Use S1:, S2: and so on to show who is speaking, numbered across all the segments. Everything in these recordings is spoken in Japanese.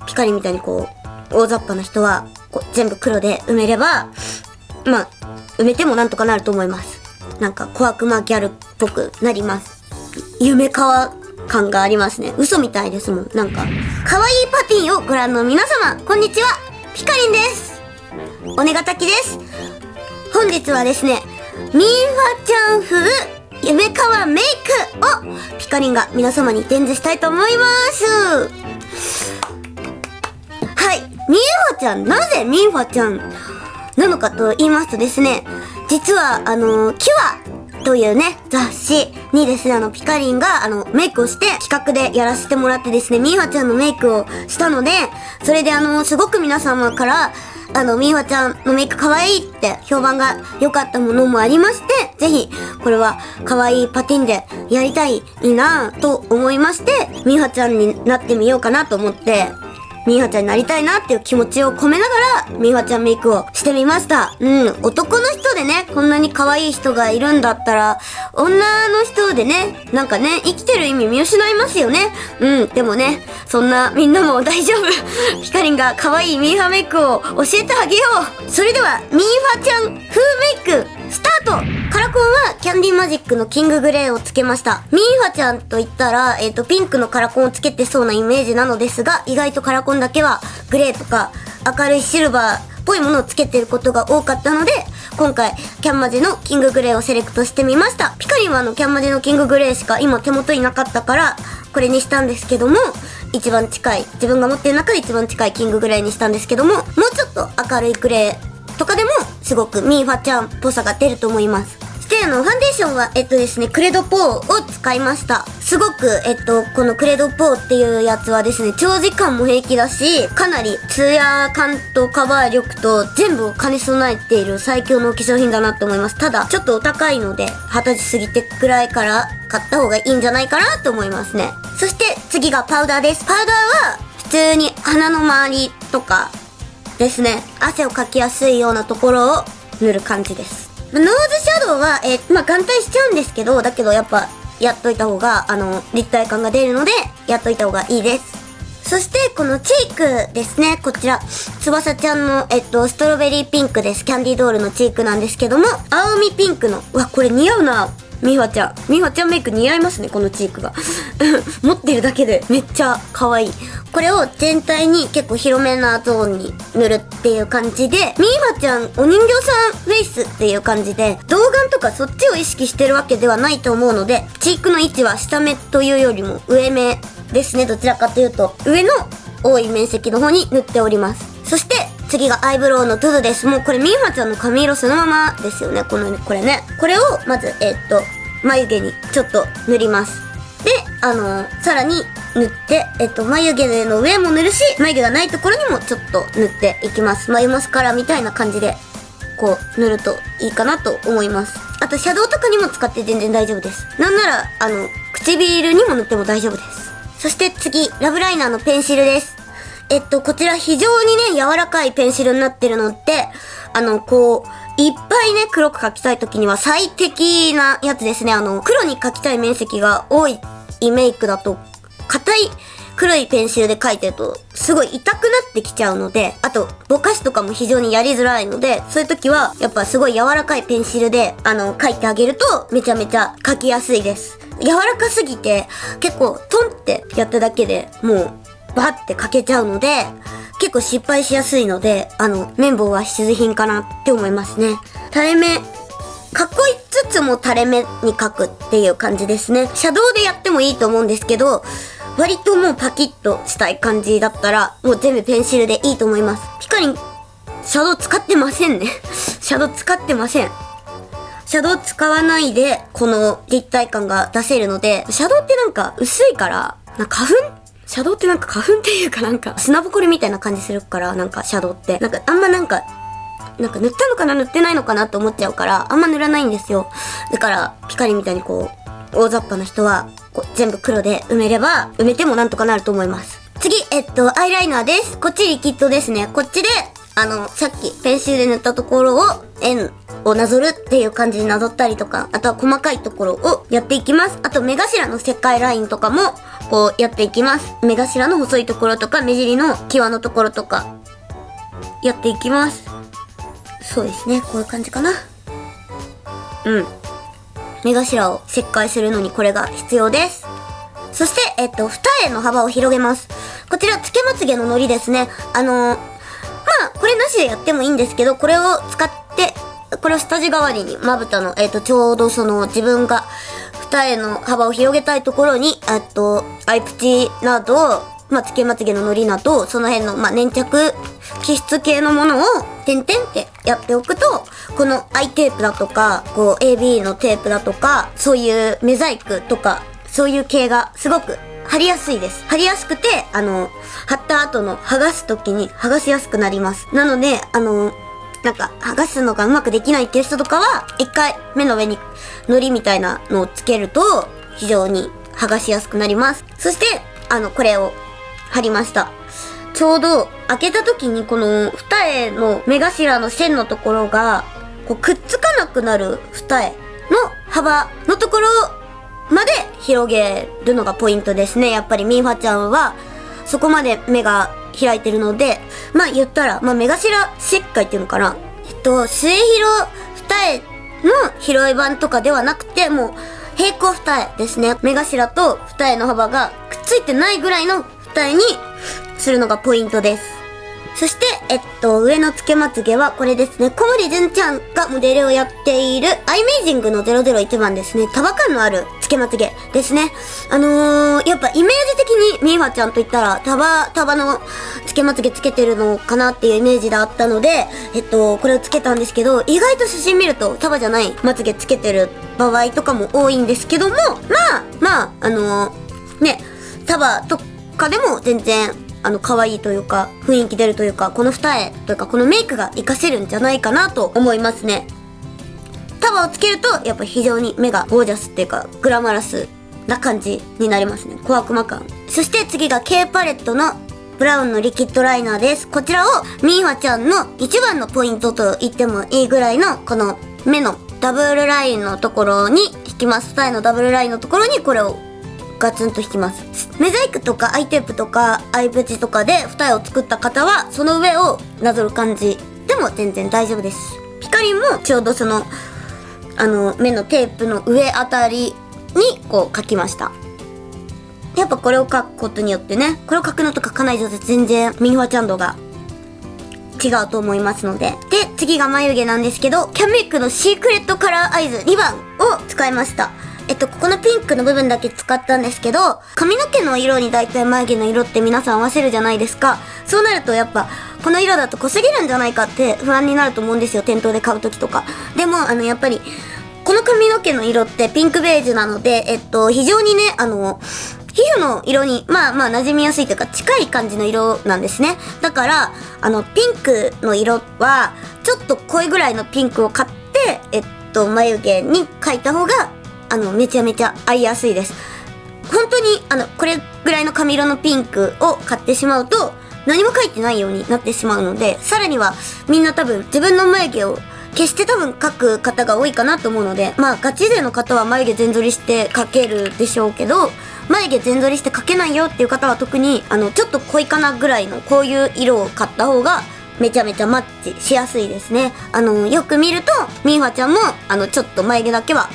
S1: ピカリみたいにこう、大雑把な人は、こう全部黒で埋めれば、まあ、埋めてもなんとかなると思います。なんか、小悪魔ギャルっぽくなります。夢か感がありますね。嘘みたいですもん。なんか、可愛いパティをご覧の皆様、こんにちは。ピカリンです。おねがたきです。本日はですね、ミーファちゃん風夢かわメイクをピカリンが皆様に伝授したいと思います。はい、ミーファちゃん、なぜミーファちゃんなのかと言いますとですね、実はキュアというね、雑誌にですね、ピカリンがメイクをして企画でやらせてもらってですね、ミーファちゃんのメイクをしたので、それですごく皆様からミーファちゃんのメイク可愛いって評判が良かったものもありまして、ぜひ、これは可愛いパティンでやりたいなぁと思いまして、ミーファちゃんになってみようかなと思って、ミーファちゃんになりたいなっていう気持ちを込めながら、ミーファちゃんメイクをしてみました。男の人でね、こんなに可愛い人がいるんだったら、女の人でね、なんかね、生きてる意味見失いますよね。でもね、そんなみんなも大丈夫。ピカリンが可愛いミーファメイクを教えてあげよう。それでは、ミーファちゃん風メイク、スタート。カラコンはキャンディマジックのキンググレーをつけました。ミーファちゃんと言ったら、ピンクのカラコンをつけてそうなイメージなのですが、意外とカラコンだけはグレーとか明るいシルバーっぽいものをつけてることが多かったので、今回キャンマジのキンググレーをセレクトしてみました。ピカリンはキャンマジのキンググレーしか今手元になかったからこれにしたんですけども、一番近い、自分が持ってる中で一番近いキンググレーにしたんですけども、もうちょっと明るいグレーとかでもすごくミーファちゃんっぽさが出ると思います。そしてファンデーションはですね、クレドポーを使いました。すごくこのクレドポーっていうやつはですね、長時間も平気だし、かなりツヤ感とカバー力と全部を兼ね備えている最強の化粧品だなと思います。ただちょっとお高いので、20歳過ぎてくらいから買った方がいいんじゃないかなと思いますね。そして次がパウダーです。パウダーは普通に鼻の周りとかですね、汗をかきやすいようなところを塗る感じです。ノーズシャドウは眼帯しちゃうんですけど、だけどやっぱやっといた方が立体感が出るのでやっといた方がいいです。そしてこのチークですね、こちら翼ちゃんのストロベリーピンクです。キャンディドールのチークなんですけども、青みピンクの、これ似合うな。ミーファちゃんメイク似合いますね、このチークが持ってるだけでめっちゃ可愛い。これを全体に結構広めなゾーンに塗るっていう感じで、ミーファちゃんお人形さんフェイスっていう感じで、童顔とかそっちを意識してるわけではないと思うので、チークの位置は下目というよりも上目ですね。どちらかというと上の多い面積の方に塗っております。そして次がアイブロウのトゥドゥです。もうこれミーファちゃんの髪色そのままですよね。これね。これをまず眉毛にちょっと塗ります。で、さらに塗って、眉毛の上も塗るし、眉毛がないところにもちょっと塗っていきます。眉マスカラみたいな感じで、こう、塗るといいかなと思います。あと、シャドウとかにも使って全然大丈夫です。なんなら、唇にも塗っても大丈夫です。そして次、ラブライナーのペンシルです。こちら非常にね、柔らかいペンシルになってるので、いっぱいね、黒く描きたい時には最適なやつですね。黒に描きたい面積が多いメイクだと、硬い黒いペンシルで描いてると、すごい痛くなってきちゃうので、あと、ぼかしとかも非常にやりづらいので、そういう時は、やっぱすごい柔らかいペンシルで、描いてあげると、めちゃめちゃ描きやすいです。柔らかすぎて、結構、トンってやっただけでもう、バッて描けちゃうので、結構失敗しやすいので、綿棒は必需品かなって思いますね。垂れ目、かっこいつつも垂れ目に描くっていう感じですね。シャドウでやってもいいと思うんですけど、割ともうパキッとしたい感じだったら、もう全部ペンシルでいいと思います。ピカリン、シャドウ使ってませんね。シャドウ使ってません。シャドウ使わないで、この立体感が出せるので、シャドウってなんか薄いから、シャドウってなんか花粉っていうかなんか砂ぼこりみたいな感じするから、なんかシャドウってなんかあんまなんか塗ったのかな塗ってないのかなって思っちゃうからあんま塗らないんですよ。だからピカリみたいにこう大雑把な人はこう全部黒で埋めれば埋めてもなんとかなると思います。次アイライナーです。こっちリキッドですね。こっちでさっきペンシルで塗ったところを円をなぞるっていう感じになぞったりとか、あとは細かいところをやっていきます。あと目頭の切開ラインとかもこうやっていきます。目頭の細いところとか目尻の際のところとかやっていきます。そうですね、こういう感じかな。目頭を切開するのにこれが必要です。そして、二重の幅を広げます。こちら、つけまつげの糊ですね。これなしでやってもいいんですけど、これを使って、これを下地代わりに、まぶたの、ちょうどその、自分が、二重の幅を広げたいところに、アイプチなど、つけまつげの糊など、その辺の、粘着、基質系のものを、点々ってやっておくと、このアイテープだとか、こう、AB のテープだとか、そういう目細工とか、そういう系がすごく貼りやすいです。貼りやすくて、貼った後の剥がす時に剥がしやすくなります。なので、剥がすのがうまくできないっていう人とかは、一回目の上に糊みたいなのをつけると、非常に剥がしやすくなります。そして、これを貼りました。ちょうど開けた時にこの二重の目頭の線のところが、こうくっつかなくなる二重の幅のところまで広げるのがポイントですね。やっぱりミーファちゃんはそこまで目が開いてるので、言ったら、目頭切開っていうのかな。末広二重の広い版とかではなくて、もう平行二重ですね。目頭と二重の幅がくっついてないぐらいの二重にするのがポイントです。そして、上のつけまつげはこれですね。小森純ちゃんがモデルをやっているアイメイジングの001番ですね。束感のあるつけまつげですね。やっぱイメージ的にミーファちゃんといったら束のつけまつげつけてるのかなっていうイメージがあったので、これをつけたんですけど、意外と写真見ると束じゃないまつげつけてる場合とかも多いんですけども、束とかでも全然可愛いというか、雰囲気出るというか、この二重というか、このメイクが活かせるんじゃないかなと思いますね。束をつけると、やっぱ非常に目がゴージャスっていうか、グラマラスな感じになりますね。小悪魔感。そして次が K パレットのブラウンのリキッドライナーです。こちらをミーファちゃんの一番のポイントと言ってもいいぐらいの、この目のダブルラインのところに引きます。二重のダブルラインのところにこれをガツンと引きます。目細工とかアイテープとかアイプチとかで二重を作った方はその上をなぞる感じでも全然大丈夫です。ピカリンもちょうどその目のテープの上あたりにこう描きました。やっぱこれを描くことによってね、これを描くのと描かないので全然ミーファちゃん度が違うと思いますので。で、次が眉毛なんですけど、キャンメイクのシークレットカラーアイズ2番を使いました。ここのピンクの部分だけ使ったんですけど、髪の毛の色に大体眉毛の色って皆さん合わせるじゃないですか。そうなるとやっぱ、この色だと濃すぎるんじゃないかって不安になると思うんですよ。店頭で買うときとか。でも、やっぱり、この髪の毛の色ってピンクベージュなので、非常にね、皮膚の色に、馴染みやすいというか、近い感じの色なんですね。だから、ピンクの色は、ちょっと濃いぐらいのピンクを買って、眉毛に描いた方が、めちゃめちゃ合いやすいです。本当に、これぐらいの髪色のピンクを買ってしまうと、何も描いてないようになってしまうので、さらには、みんな多分、自分の眉毛を消して多分描く方が多いかなと思うので、ガチ勢の方は眉毛全剃りして描けるでしょうけど、眉毛全剃りして描けないよっていう方は特に、ちょっと濃いかなぐらいの、こういう色を買った方が、めちゃめちゃマッチしやすいですね。よく見ると、ミーファちゃんも、ちょっと眉毛だけは、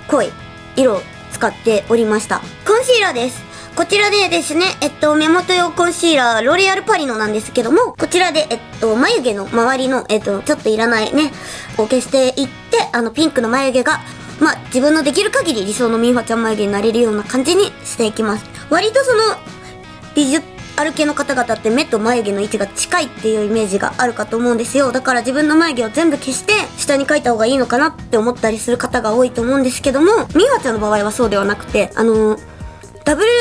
S1: 濃い色を使っておりました。コンシーラーです。こちらでですね、目元用コンシーラー、ロレアルパリノなんですけども、こちらで、眉毛の周りの、ちょっといらないね、を消していって、ピンクの眉毛が、自分のできる限り理想のミーファちゃん眉毛になれるような感じにしていきます。割とその、ビジュアル系の方々って目と眉毛の位置が近いっていうイメージがあるかと思うんですよ。だから自分の眉毛を全部消して下に描いた方がいいのかなって思ったりする方が多いと思うんですけども、ミーファちゃんの場合はそうではなくて、ダブル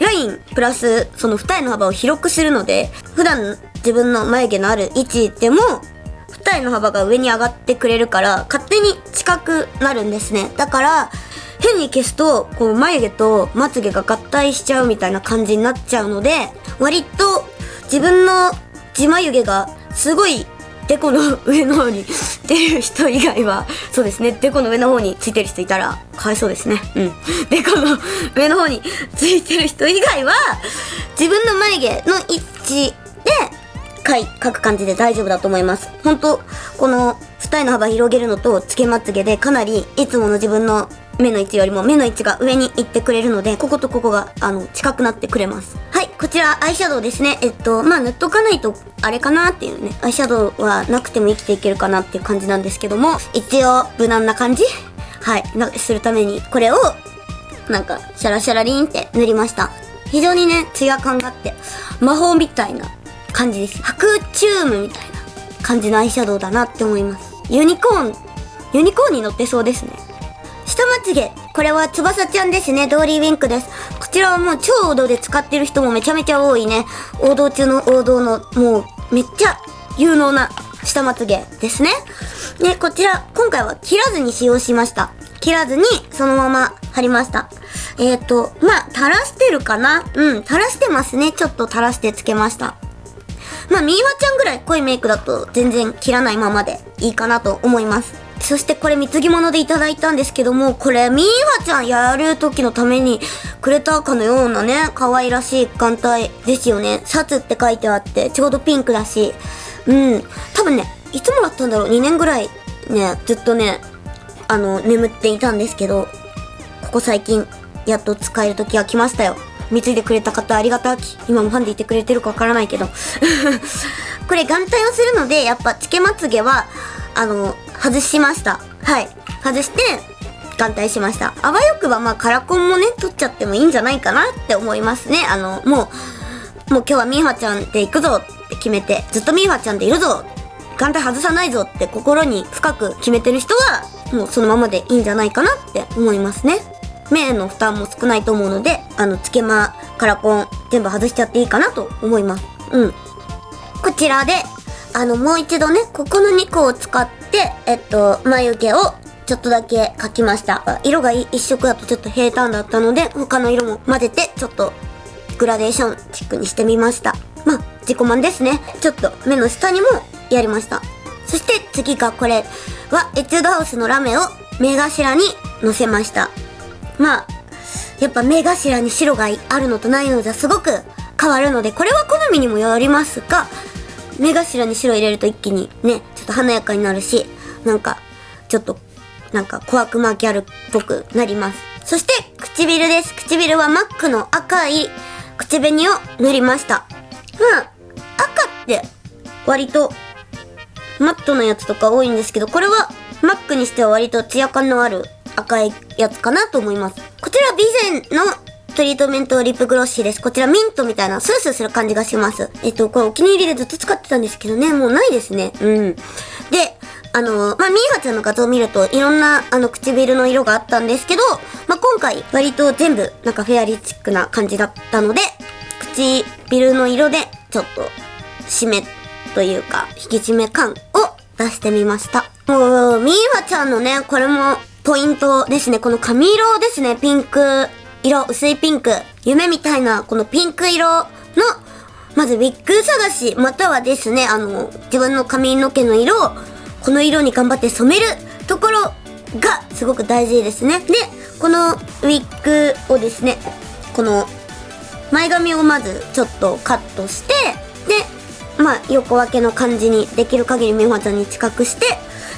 S1: ラインプラスその二重の幅を広くするので、普段自分の眉毛のある位置でも二重の幅が上に上がってくれるから勝手に近くなるんですね。だから変に消すとこう眉毛とまつげが合体しちゃうみたいな感じになっちゃうので、割と自分の地眉毛がすごいデコの上の方に出る人以外は、そうですね、デコの上の方についてる人いたらかわいそうですね。デコの上の方についてる人以外は自分の眉毛の位置で描く感じで大丈夫だと思います。ほんとこの二重の幅広げるのとつけまつげでかなりいつもの自分の目の位置よりも目の位置が上に行ってくれるので、こことここが近くなってくれます。はい、こちらアイシャドウですね。塗っとかないとあれかなっていうね、アイシャドウはなくても生きていけるかなっていう感じなんですけども、一応無難な感じするためにこれをなんかシャラシャラリンって塗りました。非常にねツヤ感があって魔法みたいな感じです。白チュームみたいな感じのアイシャドウだなって思います。ユニコーンに乗ってそうですね。下まつげ、これは翼ちゃんですね。ドーリーウィンクです。こちらはもう超王道で使ってる人もめちゃめちゃ多いね。王道中の王道のもうめっちゃ有能な下まつげですね。で、こちら今回は切らずに使用しました。切らずにそのまま貼りました。垂らしてるかな？垂らしてますね。ちょっと垂らしてつけました。ミーファちゃんぐらい濃いメイクだと全然切らないままでいいかなと思います。そしてこれ貢ぎ物でいただいたんですけども、これミーファちゃんやる時のためにくれたかのようなね、可愛らしい眼帯ですよね。シャツって書いてあってちょうどピンクだし、多分ね、いつもだったんだろう、2年ぐらいね、ずっとね眠っていたんですけど、ここ最近やっと使える時が来ましたよ。貢いでくれた方ありがたき。今もファンでいてくれてるかわからないけどこれ眼帯をするのでやっぱつけまつげは外しました。外して眼帯しました。あわよくばカラコンもね取っちゃってもいいんじゃないかなって思いますね。もう今日はミーファちゃんで行くぞって決めて、ずっとミーファちゃんでいるぞ、眼帯外さないぞって心に深く決めてる人はもうそのままでいいんじゃないかなって思いますね。目の負担も少ないと思うので、つけま、カラコン全部外しちゃっていいかなと思います。こちらでもう一度ね、ここの2個を使って眉毛をちょっとだけ描きました。色が一色だとちょっと平坦だったので、他の色も混ぜてちょっとグラデーションチックにしてみました。自己満ですね。ちょっと目の下にもやりました。そして次がこれはエチュードハウスのラメを目頭にのせました。やっぱ目頭に白があるのとないのじゃすごく変わるので、これは好みにもよりますが、目頭に白入れると一気にね、ちょっと華やかになるし、ちょっと小悪魔ギャルっぽくなります。そして唇です。唇は MAC の赤い口紅を塗りました。赤って割とマットのやつとか多いんですけど、これは MAC にしては割とツヤ感のある赤いやつかなと思います。こちらビゼンのトリートメントリップグロッシーです。こちらミントみたいなスースーする感じがします。これお気に入りでずっと使ってたんですけどね、もうないですね。で、ミーファちゃんの画像を見るといろんな唇の色があったんですけど、今回割と全部フェアリーチックな感じだったので、唇の色でちょっと締めというか引き締め感を出してみました。もうミーファちゃんのね、これもポイントですね。この髪色ですね。ピンク色、薄いピンク、夢みたいなこのピンク色のまずウィッグ探し、またはですね自分の髪の毛の色をこの色に頑張って染めるところがすごく大事ですね。で、このウィッグをですね、この前髪をまずちょっとカットして、で横分けの感じにできる限りミーファちゃんに近くして、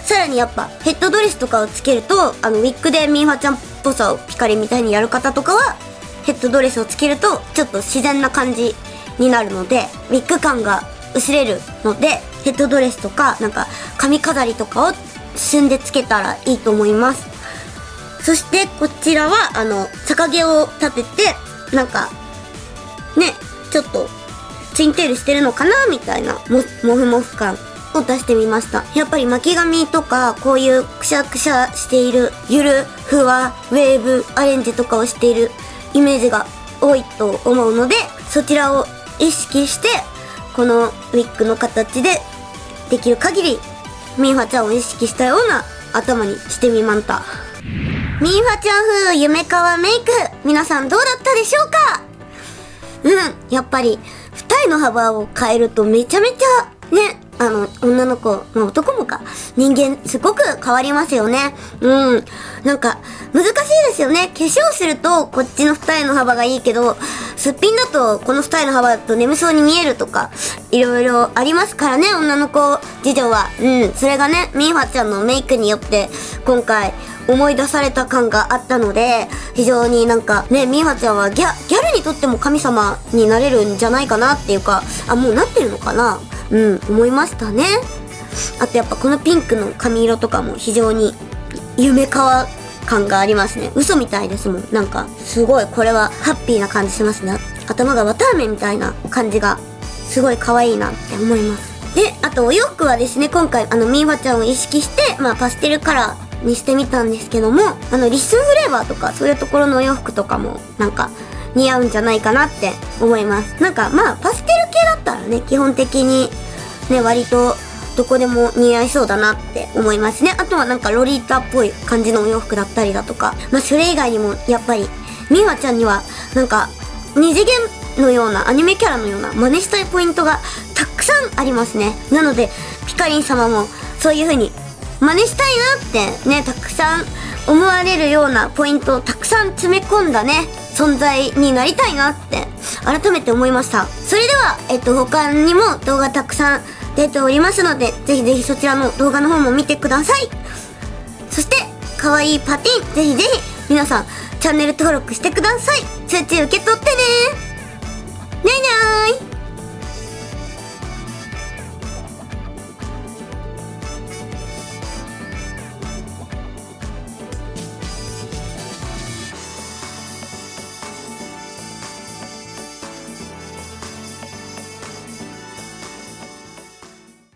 S1: さらにやっぱヘッドドレスとかをつけるとウィッグでミーファちゃんっぽさをピカリみたいにやる方とかはヘッドドレスをつけるとちょっと自然な感じになるので、ウィッグ感が薄れるので、ヘッドドレスとか髪飾りとかを旬でつけたらいいと思います。そしてこちらは逆毛を立ててちょっとツインテールしてるのかなみたいなモフモフ感を出してみました。やっぱり巻き髪とかこういうくしゃくしゃしているゆるふわウェーブアレンジとかをしているイメージが多いと思うので、そちらを意識してこのウィッグの形でできる限りミーファちゃんを意識したような頭にしてみました。ミーファちゃん風夢かわメイク、皆さんどうだったでしょうか？やっぱり二重の幅を変えるとめちゃめちゃね女の子、まあ、男もか、人間すごく変わりますよね。なんか、難しいですよね。化粧すると、こっちの二重の幅がいいけど、すっぴんだと、この二重の幅だと眠そうに見えるとか、いろいろありますからね、女の子事情は。それがね、ミーファちゃんのメイクによって、今回、思い出された感があったので、非常になんかね、ミーファちゃんはギャルにとっても神様になれるんじゃないかなっていうか、もうなってるのかな、思いましたね。あとやっぱこのピンクの髪色とかも非常に夢か感がありますね。嘘みたいですもん。なんかすごいこれはハッピーな感じしますね。頭が綿あめみたいな感じがすごい可愛いなって思います。で、あとお洋服はですね、今回ミーファちゃんを意識して、パステルカラーにしてみたんですけども、リッスンフレーバーとかそういうところのお洋服とかもなんか似合うんじゃないかなって思います。なんかパステル系だったらね、基本的にね、割とどこでも似合いそうだなって思いますね。あとはなんかロリータっぽい感じのお洋服だったりだとか、それ以外にもやっぱりミーファちゃんにはなんか二次元のようなアニメキャラのような真似したいポイントがたくさんありますね。なのでピカリン様もそういう風に真似したいなってね、たくさん思われるようなポイントをたくさん詰め込んだね、存在になりたいなって改めて思いました。それでは他にも動画たくさん出ておりますので、ぜひぜひそちらの動画の方も見てください。そして可愛いパティン、ぜひぜひ皆さんチャンネル登録してください。通知受け取ってね。にゃいにゃーい。